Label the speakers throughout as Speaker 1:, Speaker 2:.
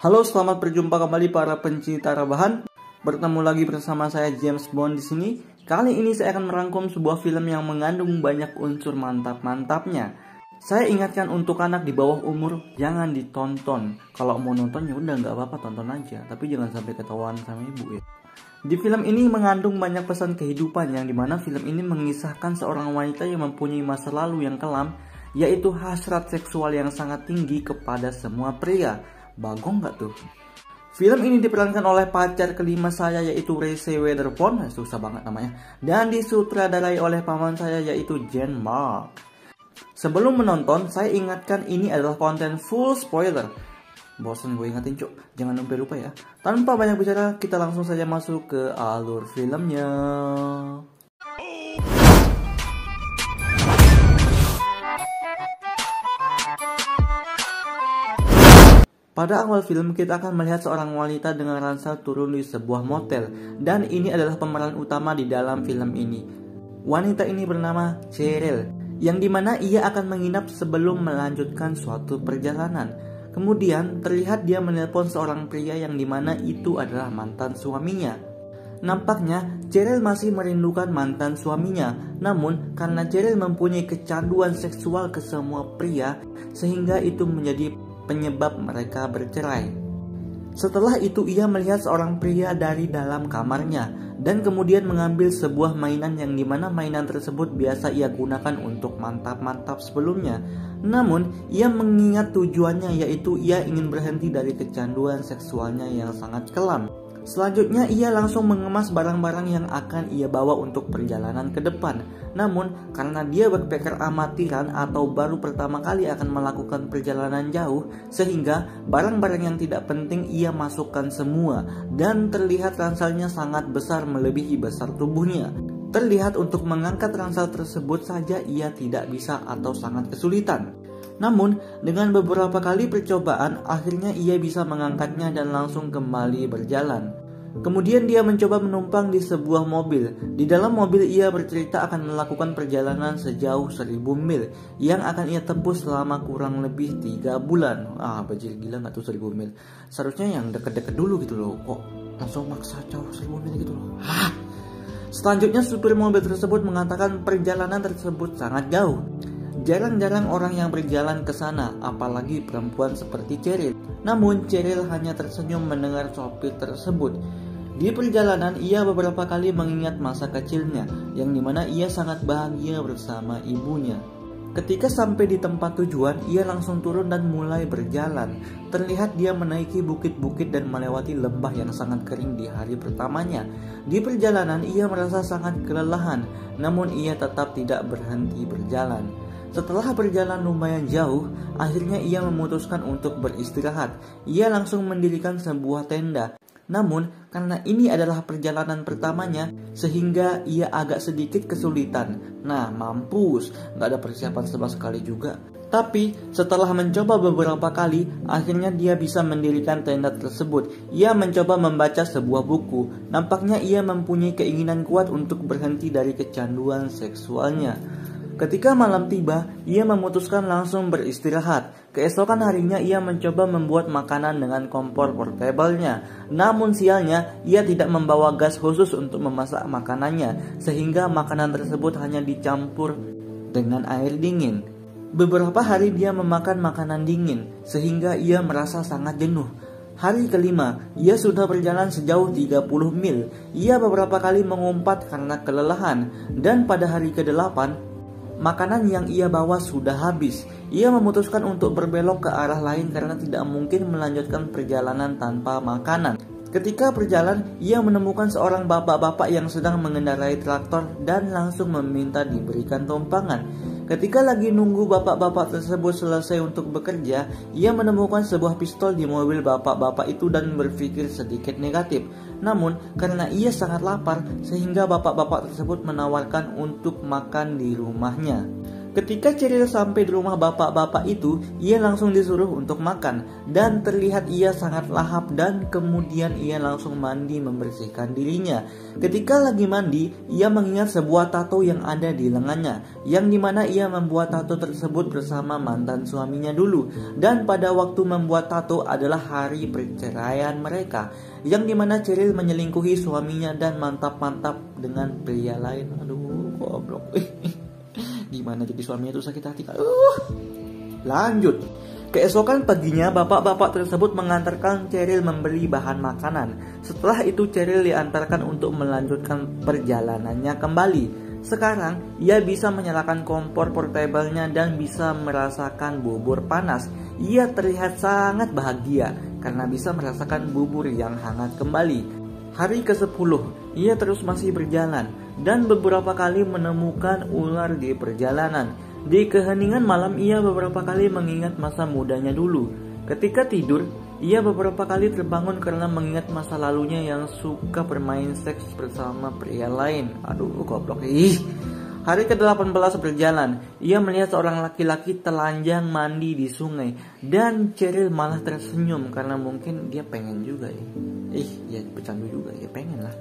Speaker 1: Halo, selamat berjumpa kembali para pencinta rebahan. Bertemu lagi bersama saya James Bond di sini. Kali ini saya akan merangkum sebuah film yang mengandung banyak unsur mantap-mantapnya. Saya ingatkan untuk anak di bawah umur jangan ditonton. Kalau mau nonton ya udah nggak apa-apa, tonton aja, tapi jangan sampai ketahuan sama ibu ya. Di film ini mengandung banyak pesan kehidupan yang dimana film ini mengisahkan seorang wanita yang mempunyai masa lalu yang kelam, yaitu hasrat seksual yang sangat tinggi kepada semua pria. Bagong gak tuh? Film ini diperankan oleh pacar kelima saya yaitu Reese Witherspoon, susah banget namanya, dan disutradarai oleh paman saya yaitu Jean Marc. Sebelum menonton, saya ingatkan ini adalah konten full spoiler. Bosan gue ingetin cuk, jangan lupa ya. Tanpa banyak bicara, kita langsung saja masuk ke alur filmnya. Pada awal film kita akan melihat seorang wanita dengan ransel turun di sebuah motel, dan ini adalah pemeran utama di dalam film ini. Wanita ini bernama Cheryl, yang dimana ia akan menginap sebelum melanjutkan suatu perjalanan. Kemudian terlihat dia menelpon seorang pria yang dimana itu adalah mantan suaminya. Nampaknya Cheryl masih merindukan mantan suaminya, namun karena Cheryl mempunyai kecanduan seksual ke semua pria, sehingga itu menjadi penyebab mereka bercerai. Setelah itu ia melihat seorang pria dari dalam kamarnya dan kemudian mengambil sebuah mainan yang dimana mainan tersebut biasa ia gunakan untuk mantap-mantap sebelumnya. Namun ia mengingat tujuannya, yaitu ia ingin berhenti dari kecanduan seksualnya yang sangat kelam. Selanjutnya ia langsung mengemas barang-barang yang akan ia bawa untuk perjalanan ke depan. Namun karena dia backpacker amatiran atau baru pertama kali akan melakukan perjalanan jauh, sehingga barang-barang yang tidak penting ia masukkan semua, dan terlihat ranselnya sangat besar melebihi besar tubuhnya. Terlihat untuk mengangkat ransel tersebut saja ia tidak bisa atau sangat kesulitan. Namun dengan beberapa kali percobaan akhirnya ia bisa mengangkatnya dan langsung kembali berjalan. Kemudian dia mencoba menumpang di sebuah mobil. Di dalam mobil ia bercerita akan melakukan perjalanan sejauh 1000 mil yang akan ia tempuh selama kurang lebih 3 bulan. Bajil gila gak tuh 1000 mil? Seharusnya yang deket-deket dulu gitu loh. Kok langsung maksa jauh 1000 mil gitu loh. Selanjutnya supir mobil tersebut mengatakan perjalanan tersebut sangat jauh. Jarang-jarang orang yang berjalan ke sana, apalagi perempuan seperti Cheryl. Namun Cheryl hanya tersenyum mendengar sopir tersebut. Di perjalanan ia beberapa kali mengingat masa kecilnya, yang dimana ia sangat bahagia bersama ibunya. Ketika sampai di tempat tujuan, ia langsung turun dan mulai berjalan. Terlihat dia menaiki bukit-bukit dan melewati lembah yang sangat kering di hari pertamanya. Di perjalanan ia merasa sangat kelelahan, namun ia tetap tidak berhenti berjalan. Setelah berjalan lumayan jauh, akhirnya ia memutuskan untuk beristirahat. Ia langsung mendirikan sebuah tenda. Namun, karena ini adalah perjalanan pertamanya, sehingga ia agak sedikit kesulitan. Nah, mampus, gak ada persiapan sama sekali juga. Tapi, setelah mencoba beberapa kali, akhirnya dia bisa mendirikan tenda tersebut. Ia mencoba membaca sebuah buku. Nampaknya ia mempunyai keinginan kuat untuk berhenti dari kecanduan seksualnya. Ketika malam tiba, ia memutuskan langsung beristirahat. Keesokan harinya ia mencoba membuat makanan dengan kompor portable-nya. Namun sialnya, ia tidak membawa gas khusus untuk memasak makanannya, sehingga makanan tersebut hanya dicampur dengan air dingin. Beberapa hari dia memakan makanan dingin, sehingga ia merasa sangat jenuh. Hari kelima, ia sudah berjalan sejauh 30 mil. Ia beberapa kali mengumpat karena kelelahan, dan pada hari ke-8, makanan yang ia bawa sudah habis. Ia memutuskan untuk berbelok ke arah lain karena tidak mungkin melanjutkan perjalanan tanpa makanan. Ketika berjalan, ia menemukan seorang bapak-bapak yang sedang mengendarai traktor dan langsung meminta diberikan tumpangan. Ketika lagi nunggu bapak-bapak tersebut selesai untuk bekerja, ia menemukan sebuah pistol di mobil bapak-bapak itu dan berpikir sedikit negatif. Namun, karena ia sangat lapar, sehingga bapak-bapak tersebut menawarkan untuk makan di rumahnya. Ketika Cheryl sampai di rumah bapak-bapak itu, ia langsung disuruh untuk makan. Dan terlihat ia sangat lahap dan kemudian ia langsung mandi membersihkan dirinya. Ketika lagi mandi, ia mengingat sebuah tato yang ada di lengannya, yang dimana ia membuat tato tersebut bersama mantan suaminya dulu. Dan pada waktu membuat tato adalah hari perceraian mereka, yang dimana Cheryl menyelingkuhi suaminya dan mantap-mantap dengan pria lain. Aduh, goblok. Gimana jadi suaminya itu sakit hati. Lanjut. Keesokan paginya bapak-bapak tersebut mengantarkan Cheryl membeli bahan makanan. Setelah itu Cheryl diantarkan untuk melanjutkan perjalanannya kembali. Sekarang ia bisa menyalakan kompor portablenya dan bisa merasakan bubur panas. Ia terlihat sangat bahagia karena bisa merasakan bubur yang hangat kembali. Hari ke-10, ia terus masih berjalan dan beberapa kali menemukan ular di perjalanan. Di keheningan malam ia beberapa kali mengingat masa mudanya dulu. Ketika tidur, ia beberapa kali terbangun karena mengingat masa lalunya yang suka bermain seks bersama pria lain. Aduh, goblok. Hari ke-18 berjalan, ia melihat seorang laki-laki telanjang mandi di sungai. Dan Cheryl malah tersenyum karena mungkin dia pengen juga ya. Ya bercandu juga ya, pengen lah.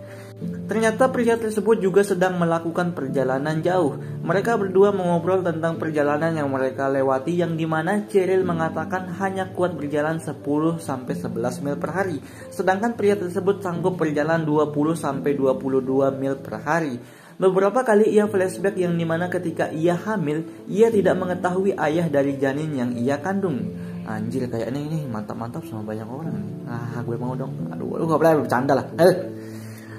Speaker 1: Ternyata pria tersebut juga sedang melakukan perjalanan jauh. Mereka berdua mengobrol tentang perjalanan yang mereka lewati, yang dimana Cheryl mengatakan hanya kuat berjalan 10-11 mil per hari, sedangkan pria tersebut sanggup berjalan 20-22 mil per hari. Beberapa kali ia flashback yang dimana ketika ia hamil, ia tidak mengetahui ayah dari janin yang ia kandung. Anjir, kayaknya ini mantap-mantap sama banyak orang. Gue mau dong. Aduh, gak boleh bercanda lah.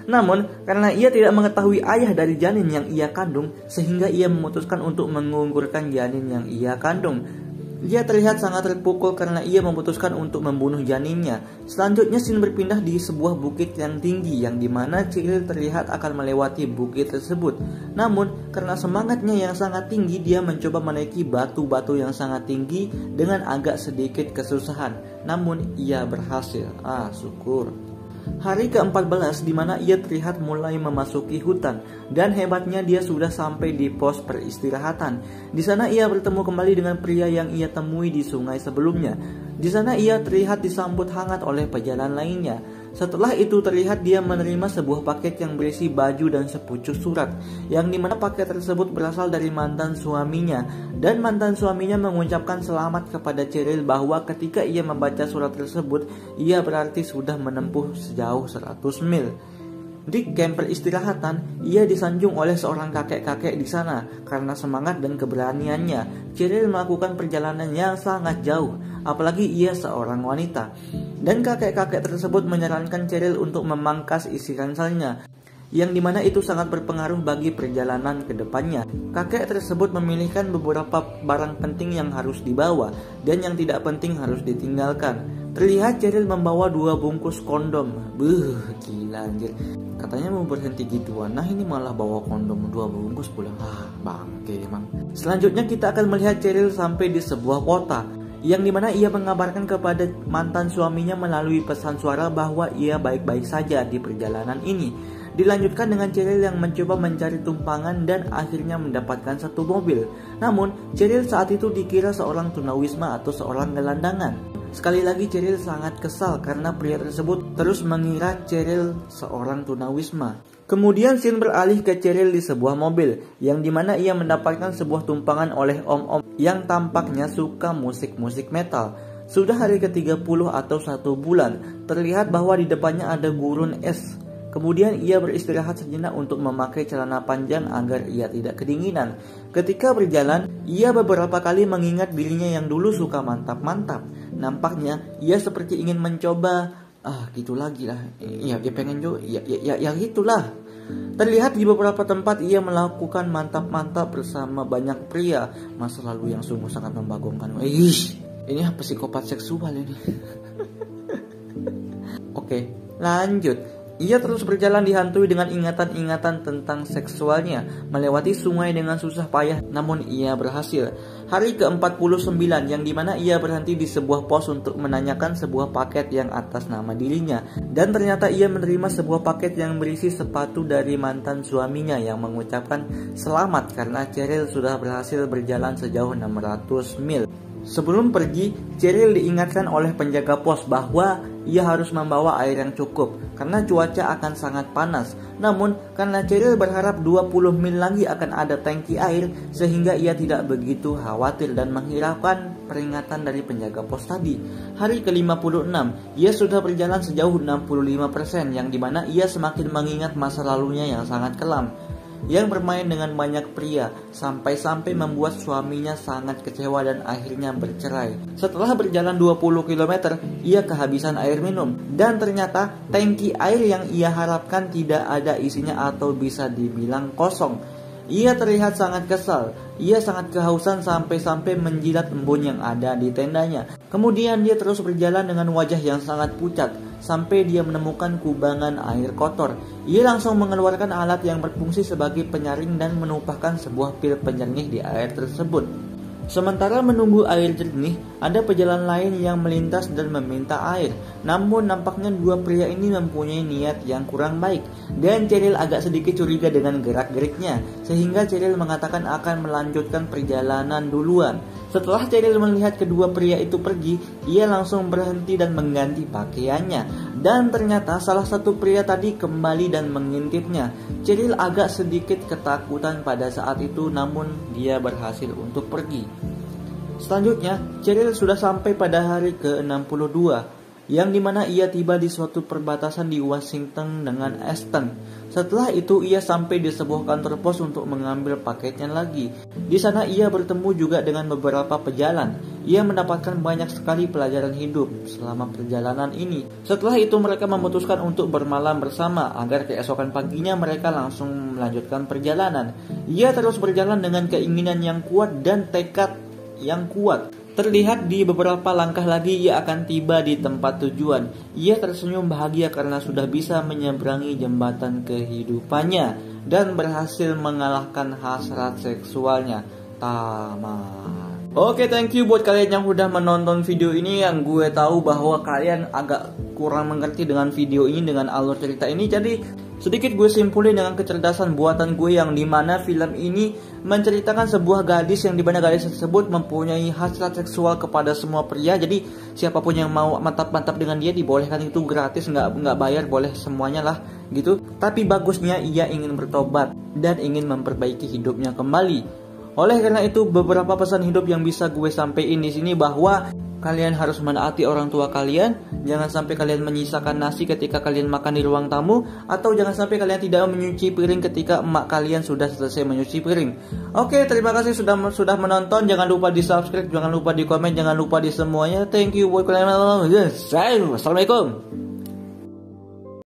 Speaker 1: Namun, karena ia tidak mengetahui ayah dari janin yang ia kandung, sehingga ia memutuskan untuk menggugurkan janin yang ia kandung. Dia terlihat sangat terpukul karena ia memutuskan untuk membunuh janinnya. Selanjutnya scene berpindah di sebuah bukit yang tinggi, yang dimana Cheryl terlihat akan melewati bukit tersebut. Namun karena semangatnya yang sangat tinggi, dia mencoba menaiki batu-batu yang sangat tinggi dengan agak sedikit kesusahan. Namun ia berhasil. Syukur. Hari ke-14 di mana ia terlihat mulai memasuki hutan, dan hebatnya dia sudah sampai di pos peristirahatan. Di sana ia bertemu kembali dengan pria yang ia temui di sungai sebelumnya. Di sana ia terlihat disambut hangat oleh pejalan lainnya. Setelah itu terlihat dia menerima sebuah paket yang berisi baju dan sepucuk surat, yang dimana paket tersebut berasal dari mantan suaminya. Dan mantan suaminya mengucapkan selamat kepada Cheryl bahwa ketika ia membaca surat tersebut, ia berarti sudah menempuh sejauh 100 mil. Di camp peristirahatan, ia disanjung oleh seorang kakek-kakek di sana. Karena semangat dan keberaniannya, Cheryl melakukan perjalanan yang sangat jauh, apalagi ia seorang wanita. Dan kakek-kakek tersebut menyarankan Cheryl untuk memangkas isi ranselnya, yang dimana itu sangat berpengaruh bagi perjalanan ke depannya. Kakek tersebut memilihkan beberapa barang penting yang harus dibawa, dan yang tidak penting harus ditinggalkan. Terlihat Cheryl membawa 2 bungkus kondom. Gila anjir. Katanya mau berhenti gituan, nah ini malah bawa kondom 2 bungkus pulang. Bangke emang. Selanjutnya kita akan melihat Cheryl sampai di sebuah kota, yang dimana ia mengabarkan kepada mantan suaminya melalui pesan suara bahwa ia baik-baik saja di perjalanan ini. Dilanjutkan dengan Cheryl yang mencoba mencari tumpangan dan akhirnya mendapatkan satu mobil. Namun Cheryl saat itu dikira seorang tunawisma atau seorang gelandangan. Sekali lagi Cheryl sangat kesal karena pria tersebut terus mengira Cheryl seorang tunawisma. Kemudian scene beralih ke Cheryl di sebuah mobil, yang dimana ia mendapatkan sebuah tumpangan oleh om-om yang tampaknya suka musik-musik metal. Sudah hari ke-30 atau 1 bulan, terlihat bahwa di depannya ada gurun es. Kemudian ia beristirahat sejenak untuk memakai celana panjang agar ia tidak kedinginan. Ketika berjalan, ia beberapa kali mengingat dirinya yang dulu suka mantap-mantap. Nampaknya ia seperti ingin mencoba, gitu lagi lah. Ya dia pengen juga, ya gitulah. Terlihat di beberapa tempat ia melakukan mantap-mantap bersama banyak pria. Masa lalu yang sungguh sangat membagongkan. Ini psikopat seksual ini. Oke, lanjut. Ia terus berjalan dihantui dengan ingatan-ingatan tentang seksualnya, melewati sungai dengan susah payah, namun ia berhasil. hari ke-49 yang dimana ia berhenti di sebuah pos untuk menanyakan sebuah paket yang atas nama dirinya. Dan ternyata ia menerima sebuah paket yang berisi sepatu dari mantan suaminya yang mengucapkan selamat karena Cheryl sudah berhasil berjalan sejauh 600 mil. Sebelum pergi, Cheryl diingatkan oleh penjaga pos bahwa ia harus membawa air yang cukup karena cuaca akan sangat panas. Namun, karena Cheryl berharap 20 mil lagi akan ada tangki air, sehingga ia tidak begitu khawatir dan menghiraukan peringatan dari penjaga pos tadi. Hari ke-56, ia sudah berjalan sejauh 65% yang dimana ia semakin mengingat masa lalunya yang sangat kelam, yang bermain dengan banyak pria, sampai-sampai membuat suaminya sangat kecewa dan akhirnya bercerai. Setelah berjalan 20 km, ia kehabisan air minum, dan ternyata tangki air yang ia harapkan tidak ada isinya atau bisa dibilang kosong. Ia terlihat sangat kesal. Ia sangat kehausan sampai-sampai menjilat embun yang ada di tendanya. Kemudian dia terus berjalan dengan wajah yang sangat pucat sampai dia menemukan kubangan air kotor. Ia langsung mengeluarkan alat yang berfungsi sebagai penyaring dan menumpahkan sebuah pil penyernih di air tersebut. Sementara menunggu air jernih, ada pejalan lain yang melintas dan meminta air. Namun nampaknya dua pria ini mempunyai niat yang kurang baik, dan Cheryl agak sedikit curiga dengan gerak-geriknya, sehingga Cheryl mengatakan akan melanjutkan perjalanan duluan. Setelah Cheryl melihat kedua pria itu pergi, ia langsung berhenti dan mengganti pakaiannya. Dan ternyata salah satu pria tadi kembali dan mengintipnya. Cheryl agak sedikit ketakutan pada saat itu, namun dia berhasil untuk pergi. Selanjutnya, Cheryl sudah sampai pada hari ke-62, yang dimana ia tiba di suatu perbatasan di Washington dengan Aston. Setelah itu ia sampai di sebuah kantor pos untuk mengambil paketnya lagi. Di sana ia bertemu juga dengan beberapa pejalan. Ia mendapatkan banyak sekali pelajaran hidup selama perjalanan ini. Setelah itu mereka memutuskan untuk bermalam bersama agar keesokan paginya mereka langsung melanjutkan perjalanan. Ia terus berjalan dengan keinginan yang kuat dan tekad yang kuat. Terlihat di beberapa langkah lagi ia akan tiba di tempat tujuan. Ia tersenyum bahagia karena sudah bisa menyeberangi jembatan kehidupannya dan berhasil mengalahkan hasrat seksualnya. Tamat. Oke, thank you buat kalian yang udah menonton video ini. Yang gue tahu bahwa kalian agak kurang mengerti dengan video ini, dengan alur cerita ini. Jadi sedikit gue simpulin dengan kecerdasan buatan gue, yang dimana film ini menceritakan sebuah gadis yang dimana gadis tersebut mempunyai hasrat seksual kepada semua pria. Jadi siapapun yang mau mantap-mantap dengan dia dibolehkan, itu gratis, nggak bayar, boleh semuanya lah gitu. Tapi bagusnya ia ingin bertobat dan ingin memperbaiki hidupnya kembali. Oleh karena itu, beberapa pesan hidup yang bisa gue sampaikan di sini bahwa kalian harus menaati orang tua kalian. Jangan sampai kalian menyisakan nasi ketika kalian makan di ruang tamu, atau jangan sampai kalian tidak menyuci piring ketika emak kalian sudah selesai menyuci piring. Oke, terima kasih sudah menonton. Jangan lupa di subscribe, jangan lupa di komen, jangan lupa di semuanya. Thank you buat kalian. Assalamualaikum.